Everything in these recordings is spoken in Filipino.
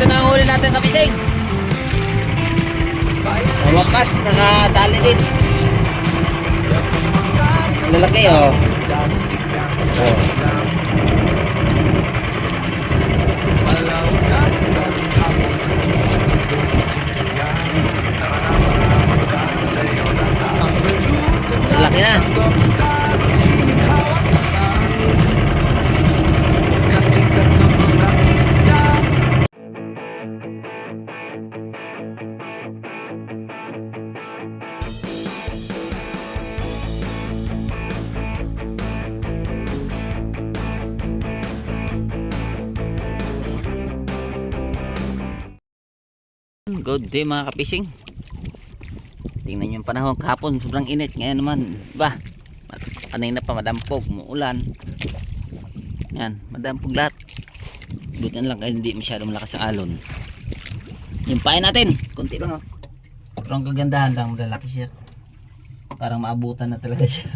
ito na ang huli natin kapising. Sa wakas, nakadali din. Lalaki oh. Lalaki na. Good day mga kapishing. Tingnan yung panahon kahapon, sobrang init. Ngayon naman, ba? Kanina pa madampog, muulan. Yan, madampog lahat. Buti lang kasi hindi masyado malakas ang alon. Yung pain natin, konti lang oh. Pero ang kagandahan lang, malalaki siya. Parang maabutan na talaga siya.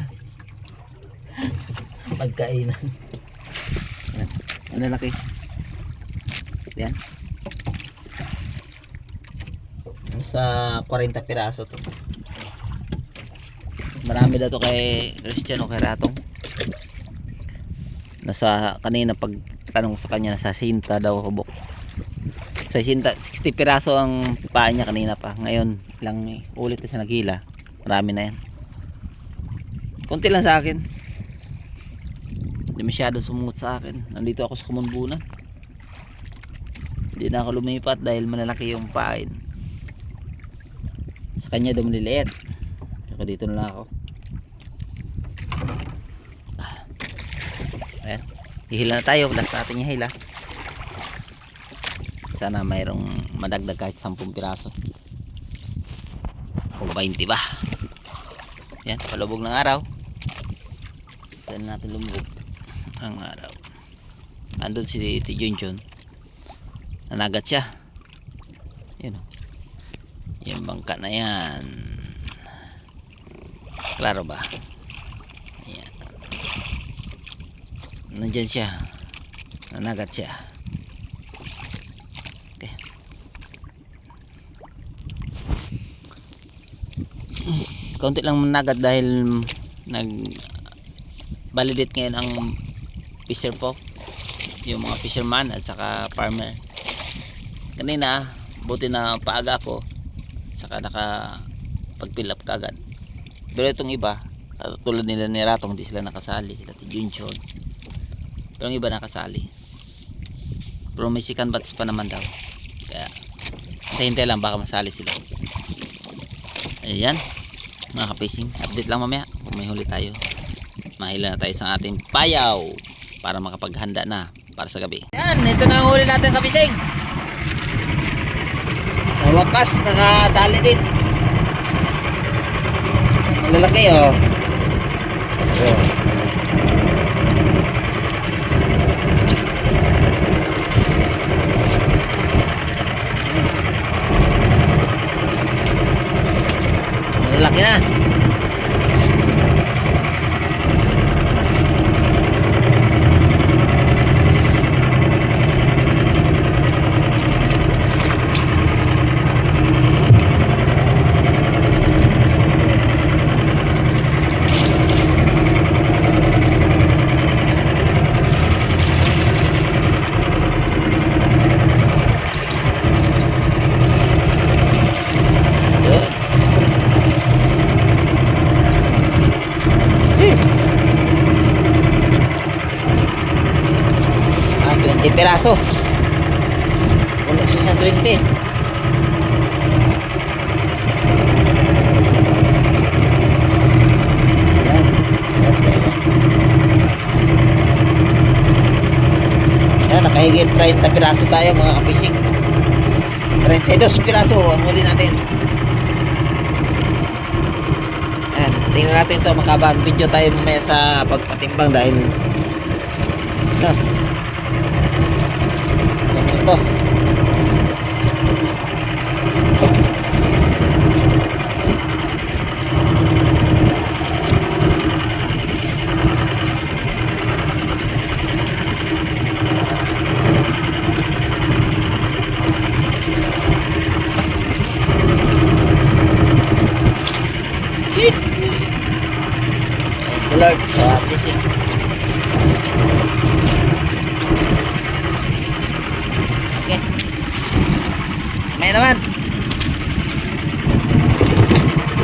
Pagkainan. Yan, malalaki. Yan. Sa 40 piraso to. Marami daw to kay Christian o kay Ratong. Nasa kanina pag tanong sa kanya nasa sinta daw hubok. Sa sinta 60 piraso ang paa niya kanina pa. Ngayon lang ulit na sa nagila. Marami na yan. Konti lang sa akin. Hindi masyado sumungot sa akin. Nandito ako sa Kumunbunan. Hindi na ako lumipat dahil malalaki yung pain. Sa kanya daw maliliit. Saka dito na lang ako. Ayan. Hihila na tayo. Last natin yung hila. Sana mayroong madagdag kahit 10 piraso. O 20 ba. Yan. Palubog ng araw. Saan natin lumubog ang araw. Andun si Junjun. Nanagat siya. Yun o. Yung bangka na yan. Klaro ba? Ayan. Nandyan siya. Nanagat siya. Okay. Kaunti lang managat dahil validate ngayon ang fisher po. Yung mga fisherman at saka farmer. Kanina, buti na paaga ako. Saka naka pag-fill up kagad. Pero itong iba tulad nila ni Ratong, hindi sila nakasali. Dati Junjun. Pero yung iba nakasali. Pero may second batch pa naman daw. Kaya hintay lang baka masali sila. Ayan mga kapishing, update lang mamaya kung may huli tayo. Mahila na tayo sa ating payaw para makapaghanda na para sa gabi. Ayan, ito na ang huli natin kapishing. Sa wakas, nakadali din. Malalaki oh. Malalaki na. Piraso. Puno siya sa 20. Ayan. Ayan, nakahigit 30 piraso tayo mga kapishing. 32 piraso ang huli natin. Ayan, tingnan natin ito. Makabag video tayo mamaya sa pagpatimbang dahil ito. Lord sa fishing. Okay. May naman.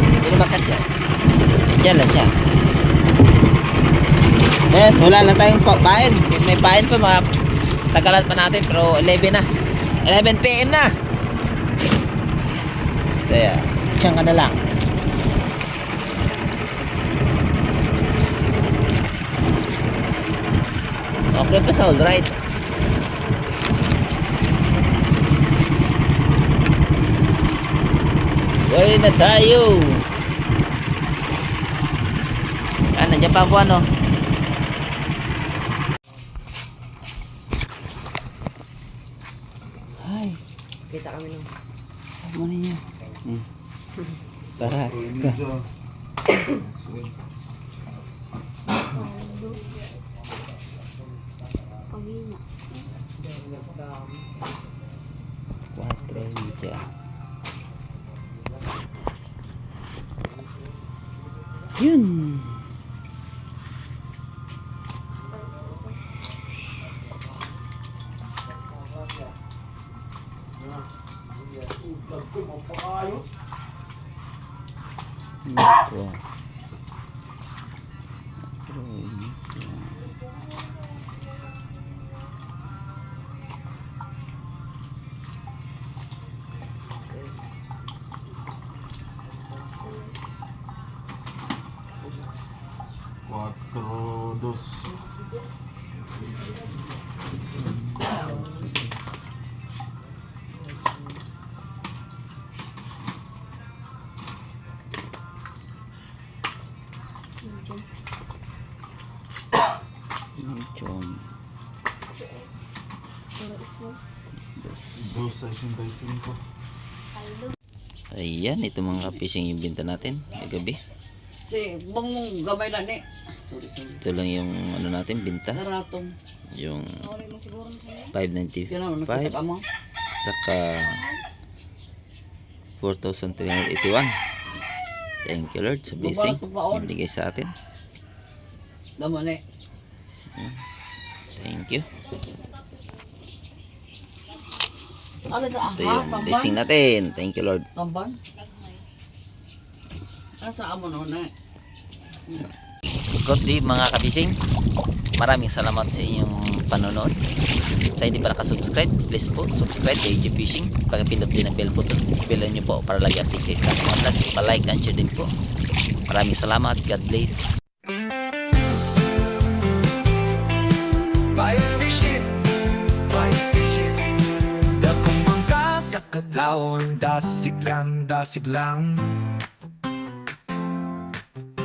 Hindi lumakas siya. Diyan lang siya. Ayan, wala lang tayong pain. Kasi may pain pa, mga tagalan pa natin. Pero 11 na. 11 PM na. Kaya, siyang ka na lang. Okay pa sa all right. Buhay na tayo. Nandiyan pa po ano. Hi. Kita kami nung. Ano niya? Tara. Pagina. 4 meter. Yun. Ito. Cuatro, dos. Dos, 65. Ayan, ito mga fishing yung binta natin kagabi. Si bang mong gamay lang eh. Ito lang yung ano natin binta. Naratong. Yung Yan 595 ang nagkasaka mo. saka 4,381. Thank you Lord sa blessing ibigay sa atin. Daman eh. Thank you. Ano sa Ito yung blessing natin. Thank you Lord. Tamban? Ano sa amo noon eh? Good day mga kabising. Maraming salamat sa inyong panonood. Sa hindi pa nakasubscribe, please po subscribe kay AJ Fishing. Pagpindot din ang bell button, i-bell nyo po para lagi update kayo sa aking vlog. Pa-like and share din po. Maraming salamat. God bless. Dakong mangka sa kadlaon, dasig lang.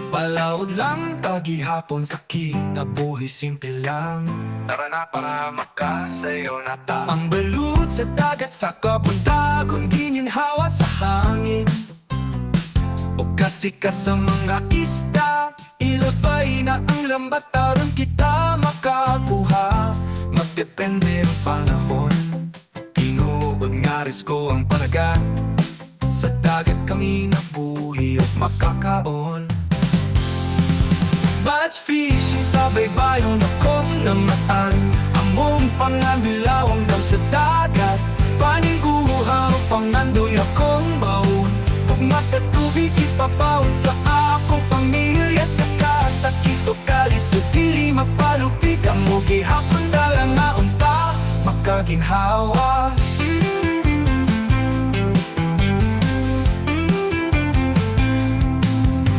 Palawod lang, tagihapon sa kinabuhi, simple lang. Tara na para makasayo na ta. Ang balut sa dagat sa kapuntagon, gininhawa sa hangin. O kasi ka sa mga isda, ilabay na ang lambat, taron kita makakuha. Magdepende ang panahon, tinuod nga risko ang panagat. Sa dagat kami nabuhi at makakaon. Batch fishing sa baybayon akong namataan. Among pangabilawang daw sa dagat, paniguha o pangandoy akong baon. Pugma sa tubig ipapaon sa akong pamilya. Sa kasakit o kali sa dili magpalupig. Amo gihapon dala nga unta makaginhawa.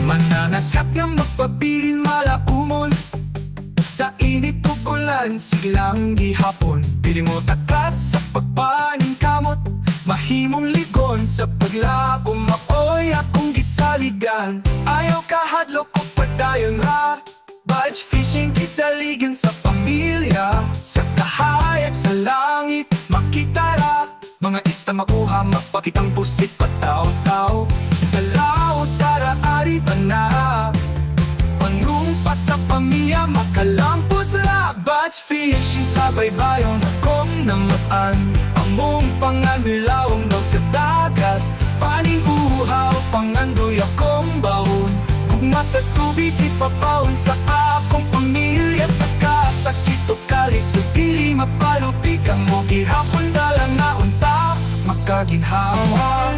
Mananakap nga magpabilin malaumon. Sa init kukulan silang gihapon. Pili mo takas sa pagpaning kamot. Mahimong ligon sa paglabo. Maoy akong gisaligan. Ayaw kahadlok o padayon ha. Batch fishing kisaligan sa pamilya. Sa kahayag sa langit makitara. Mga ista makuha magpakitang pusit pataw-taw. Sa laot tara ari ba na. Panumpa sa pamilya makalampos la. Batch fishing sa baybayon akong namaan. Among panganilawang daw sa dagat. Paning uhaw pangandoy akong baon. Ugma sa tubig ipapaon sa akong pamilya. Saka sakit o kali sa dili mapalupikan mo. Gihapon dalang na unta makaginhawa.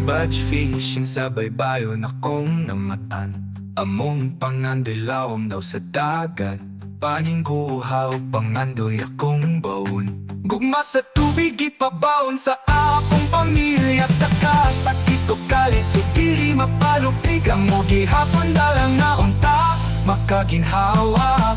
Badge fishing sa baybayon akong namatan. Among pangandilawom daw sa dagat. Paning guhaw pangandoy akong baon. Gugma sa tubig ipabaon sa akong pamilya. Saka sakit o kali so dili mapalupigan mo. Gihapon dalang na unta makaginhawa.